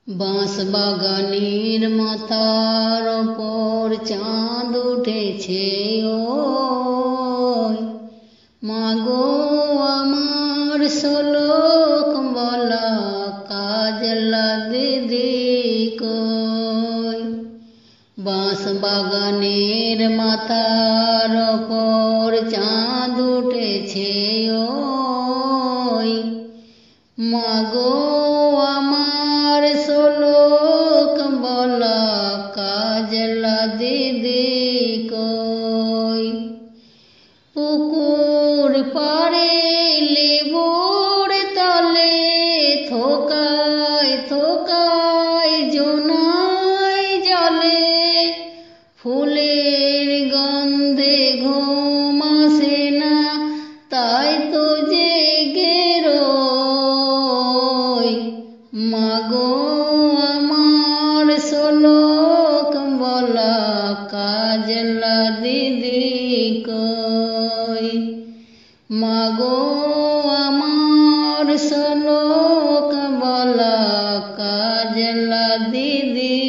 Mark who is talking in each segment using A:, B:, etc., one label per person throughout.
A: বাঁশ বাগানের মাথার ওপর চাঁদ উঠেছে ওই মাগো আমার শ্লোক বলা কাজলা দিদি কই। বাঁশ বাগানের মাথার ওপর চাঁদ উঠেছে ওই মাগো আমার শ্লোক বলা কাজলা দিদি কই। পুকুর পাড়ে লেবুর তলে থোকায় থোকায় জোনাই জলে ফুলের গন্ধে ঘুম আসে না তাই তো জেগে রই মাগো আমার শ্লোক বলা কাজলা দিদি কই। মাগো আমার শ্লোক বলা কাজলা দিদি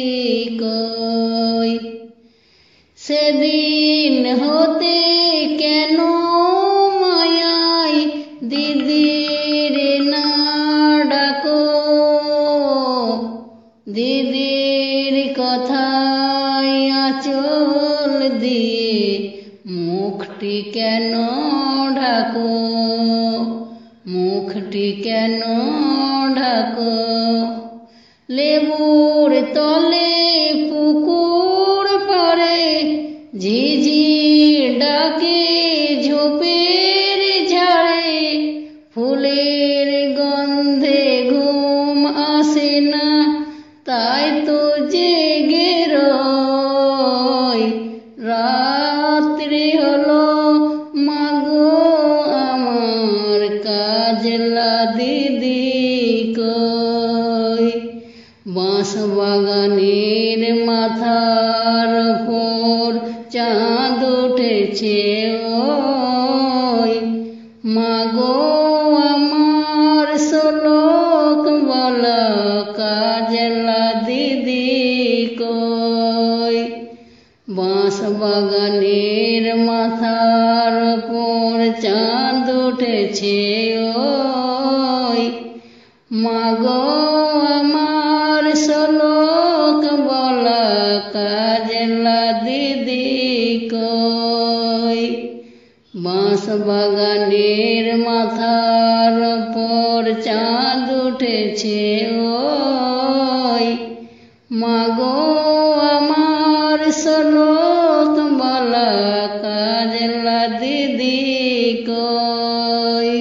A: কই। সেদিন হতে কেন মায়ায় দিদির না ডাকো দিদির কথায় আঁচল দিয়ে মুখটি কেন ঢাকো মুখটি কেন ঢাকো। লেবুর তলে পুকুর পাড়ে ঝিঝির ডাকে ঝোপের ঝাড়ে ফুলের গন্ধে ঘুম আসে না তাই তো জেগে রই। রাত্রি হলো মাগো আমার কাজলা দিদি কই। বাঁশ বাগানের মাথার ওপর চাঁদ উঠেছে ওই মাগো আমার শ্লোক বলা কাজলা দিদি কই। বাঁশ বাগানের মাথার ওপর চাঁদ উঠেছে ওই মাগো আমার শ্লোক বলা কাজলা দিদি কই। বাঁশ বাগানের মাথার ওপর চাঁদ উঠেছে ওই মাগো আমার শ্লোক বলা কাজলা দিদি কই।